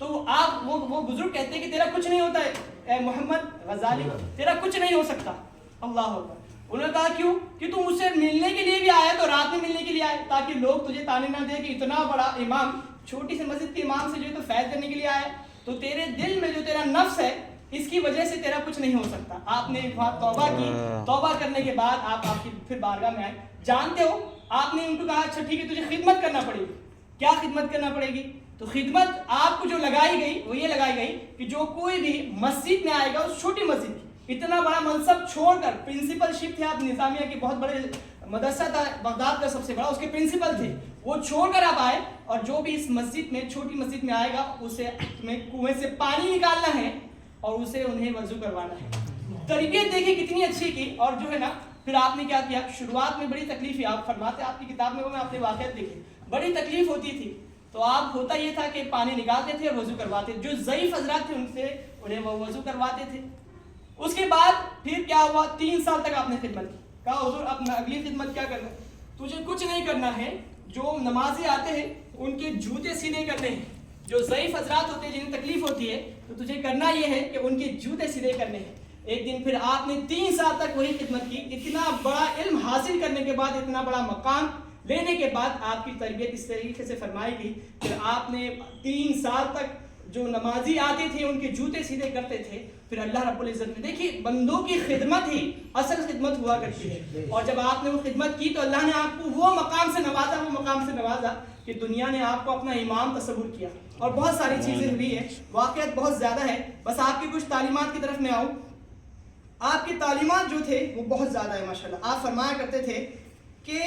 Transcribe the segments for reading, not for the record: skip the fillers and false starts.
تو آپ وہ بزرگ کہتے ہیں کہ تیرا کچھ نہیں ہوتا ہے اے محمد غزالی، تیرا کچھ نہیں ہو سکتا. اللہ اکبر. انہوں نے کہا کیوں؟ کہ تم مجھ سے ملنے کے لیے بھی آیا تو رات میں ملنے کے لیے آئے تاکہ لوگ تجھے تانے نہ دیں کہ اتنا بڑا امام چھوٹی سی مسجد کے امام سے جو ہے تو فیض کرنے کے لیے آیا. تو تیرے دل میں جو تیرا نفس ہے اس کی وجہ سے تیرا کچھ نہیں ہو سکتا. آپ نے وہاں توبہ کی، توبہ کرنے کے بعد آپ کی پھر بارگاہ میں آئے. جانتے ہو آپ نے ان کو کہا اچھا ٹھیک ہے تجھے خدمت کرنا پڑے گی. کیا خدمت کرنا پڑے گی؟ تو خدمت آپ کو جو لگائی گئی وہ یہ لگائی گئی کہ جو کوئی بھی مسجد میں آئے گا اس چھوٹی مسجد کی، اتنا بڑا منصب چھوڑ کر، پرنسپل شپ تھے آپ نظامیہ کے، بہت بڑے مدرسہ تھا بغداد کا سب سے بڑا، اس کے پرنسپل تھے، وہ چھوڑ کر آپ آئے اور جو بھی اس مسجد میں چھوٹی مسجد میں آئے گا اسے تمہیں کنویں سے پانی نکالنا ہے اور اسے انہیں وضو کروانا ہے. تربیت دیکھیں کتنی اچھی کی. اور جو ہے نا پھر آپ نے کیا کیا؟ شروعات میں بڑی تکلیف ہے، آپ فرماتے آپ کی کتاب میں وہ میں آپ نے واقعات دیکھے، بڑی تکلیف ہوتی تھی. تو آپ ہوتا یہ تھا کہ پانی نکالتے تھے اور وضو کرواتے، جو ضعیف حضرات تھے ان سے انہیں وہ وضو کرواتے تھے. اس کے بعد پھر کیا ہوا؟ 3 سال تک آپ نے خدمت کی. کہا حضور اب اگلی خدمت کیا کرنا؟ تجھے کچھ نہیں کرنا ہے، جو نمازی آتے ہیں ان کے جوتے سیدھے کرنے ہیں. جو ضعیف حضرات ہوتے ہیں جنہیں تکلیف ہوتی ہے تو تجھے کرنا یہ ہے کہ ان کے جوتے سیدھے کرنے ہیں. ایک دن پھر آپ نے 3 سال تک وہی خدمت کی. اتنا بڑا علم حاصل کرنے کے بعد، اتنا بڑا مقام لینے کے بعد آپ کی تربیت اس طریقے سے فرمائی گئی کہ آپ نے 3 سال تک جو نمازی آتے تھے ان کے جوتے سیدھے کرتے تھے. پھر اللہ رب العزت نے، دیکھیے بندوں کی خدمت ہی اصل خدمت ہوا کرتی ہے. اور جب آپ نے وہ خدمت کی تو اللہ نے آپ کو وہ مقام سے نوازا کہ دنیا نے آپ کو اپنا امام تصور کیا. اور بہت ساری چیزیں ہوئی ہیں، واقعات بہت زیادہ ہے. بس آپ کی کچھ تعلیمات کی طرف میں آؤں. آپ کی تعلیمات جو تھے وہ بہت زیادہ ہے ماشاءاللہ. آپ فرمایا کرتے تھے کہ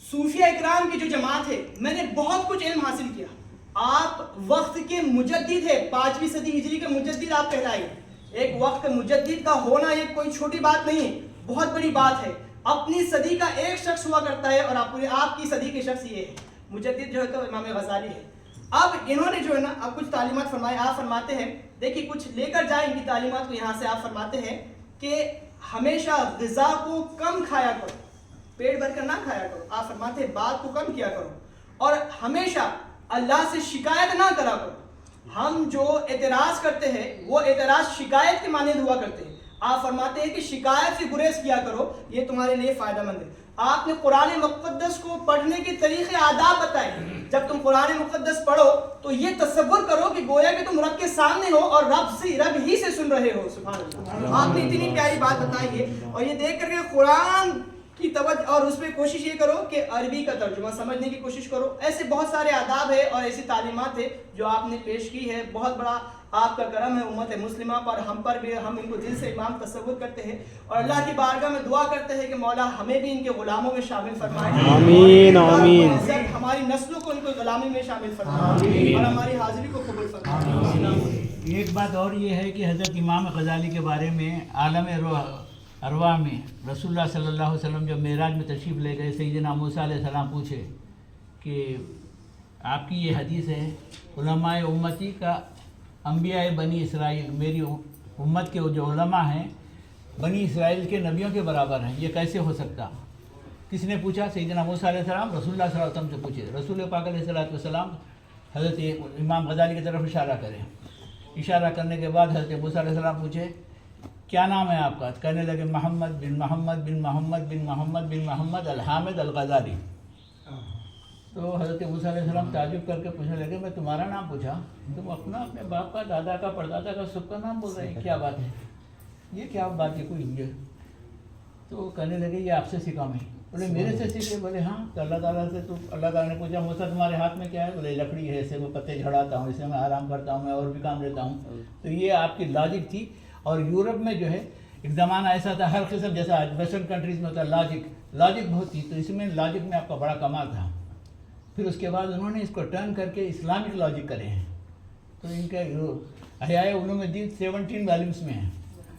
صوفیہ اکرام کی جو جماعت ہے، میں نے بہت کچھ علم حاصل کیا. آپ وقت کے مجدد ہے، 5ویں صدی ہجری کے مجدد آپ کہلائے. ایک وقت مجدد کا ہونا یہ کوئی چھوٹی بات نہیں ہے، بہت بڑی بات ہے. اپنی صدی کا ایک شخص ہوا کرتا ہے اور آپ کی صدی کے شخص یہ ہے. مجدد جو ہے تو امام غزالی ہے. اب انہوں نے جو ہے نا اب کچھ تعلیمات فرمائے. آپ فرماتے ہیں، دیکھیے کچھ لے کر جائیں ان کی تعلیمات کو یہاں سے. آپ فرماتے ہیں کہ ہمیشہ غذا کو کم کھایا کرو، پیٹ بھر کر نہ کھایا کرو. آپ فرماتے ہیں بات کو کم کیا کرو اور ہمیشہ اللہ سے شکایت نہ کرا کرو. ہم جو اعتراض کرتے ہیں وہ اعتراض شکایت کے مانند ہوا کرتے ہیں. آپ فرماتے ہیں کہ شکایت سے گریز کیا کرو، یہ تمہارے لیے فائدہ مند ہے. آپ نے قرآن مقدس کو پڑھنے کے طریقے آداب بتائے. جب تم قرآن مقدس پڑھو تو یہ تصور کرو کہ گویا کہ تم رب کے سامنے ہو اور رب ہی سے سن رہے ہو. سبحان اللہ. آپ نے اتنی پیاری بات بتائی ہے. اور یہ دیکھ کر کے قرآن کی توجہ اور اس پہ کوشش یہ کرو کہ عربی کا ترجمہ سمجھنے کی کوشش کرو. ایسے بہت سارے آداب ہے اور ایسی تعلیمات ہے جو آپ نے پیش کی ہے. بہت بڑا آپ کا کرم ہے امت مسلمہ پر، ہم پر بھی. ہم ان کو دل سے امام تصور کرتے ہیں اور اللہ کی بارگاہ میں دعا کرتے ہیں کہ مولا ہمیں بھی ان کے غلاموں میں شامل فرمائے. آمین آمین. ہماری نسلوں کو ان کو غلامی میں شامل فرمائے اور ہماری حاضری کو قبول فرمائے. ایک بات اور یہ ہے کہ حضرت امام غزالی کے بارے میں عالم ارواح میں رسول اللہ صلی اللہ علیہ وسلم جب معراج میں تشریف لے گئے، سیدنا موسیٰ علیہ السلام پوچھے کہ آپ کی یہ حدیث ہے علماء امتی کا انبیاء بنی اسرائیل، میری امت کے جو علماء ہیں بنی اسرائیل کے نبیوں کے برابر ہیں، یہ کیسے ہو سکتا؟ کس نے پوچھا؟ سیدنا موسیٰ علیہ السلام رسول اللہ صلی اللہ علیہ وسلم سے پوچھے. رسول پاک علیہ السلام حضرت امام غزالی کی طرف اشارہ کریں. اشارہ کرنے کے بعد حضرت موسیٰ علیہ السلام پوچھے کیا نام ہے آپ کا؟ کہنے لگے محمد بن محمد بن محمد بن محمد بن محمد الحامد الغزالی. تو حضرت موسیٰ علیہ السلام تعجب کر کے پوچھنے لگے میں تمہارا نام پوچھا، تم اپنے باپ کا، دادا کا، پردادا کا، سب کا نام بول رہے ہیں، کیا بات ہے؟ یہ کیا بات ہے کوئی یہ؟ تو کہنے لگے یہ آپ سے سیکھا میں. بولے میرے سے سیکھے؟ بولے ہاں. تو اللہ تعالیٰ سے تو اللہ تعالیٰ نے پوچھا موسیٰ تمہارے ہاتھ میں کیا ہے؟ بولے لکڑی ہے، اسے میں پتے جھڑاتا ہوں، اسے میں آرام کرتا ہوں، میں اور بھی کام لیتا ہوں. تو یہ آپ کی لاجک تھی. اور یورپ میں جو ہے ایک زمانہ ایسا تھا ہر قسم، جیسا آج ویسٹرن کنٹریز میں ہوتا ہے لاجک بہت تھی، تو اس میں لاجک میں آپ کا بڑا کمال تھا. پھر اس کے بعد انہوں نے اس کو ٹرن کر کے اسلامک لاجک کرے ہیں. تو ان کا احیاء علوم الدین 17 والیومس میں ہیں.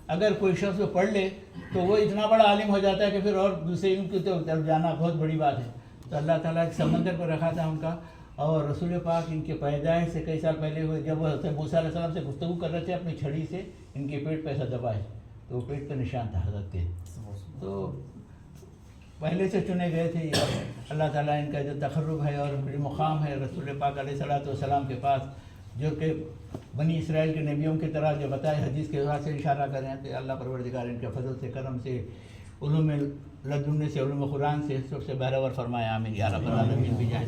اگر کوئی شخص پڑھ لے تو وہ اتنا بڑا عالم ہو جاتا ہے کہ پھر اور دوسرے علم کی طرف جانا بہت بڑی بات ہے. تو اللہ تعالیٰ ایک سمندر کو رکھا تھا ان کا. اور رسول پاک ان کے پیدائش سے کئی سال پہلے ہوئے، جب وہ حضرت موسیٰ علیہ السلام سے گفتگو کر رہے تھے اپنی چھڑی سے ان کے پیٹ پہ ایسا دبائے، تو وہ پیٹ کا نشان تھا حضرت کے. تو پہلے سے چنے گئے تھے. اللہ تعالیٰ ان کا جو تقرب ہے اور مقام ہے رسول پاک علیہ الصلوۃ والسلام کے پاس جو کہ بنی اسرائیل کے نبیوں کی طرح جو بتائے حدیث کے حساب سے اشارہ کریں تو اللہ پروردگار ان کے فضل سے کرم سے علوم لدن سے علوم قرآن سے سب سے بہرور فرمائے آمین یا رب العالمین بجاہ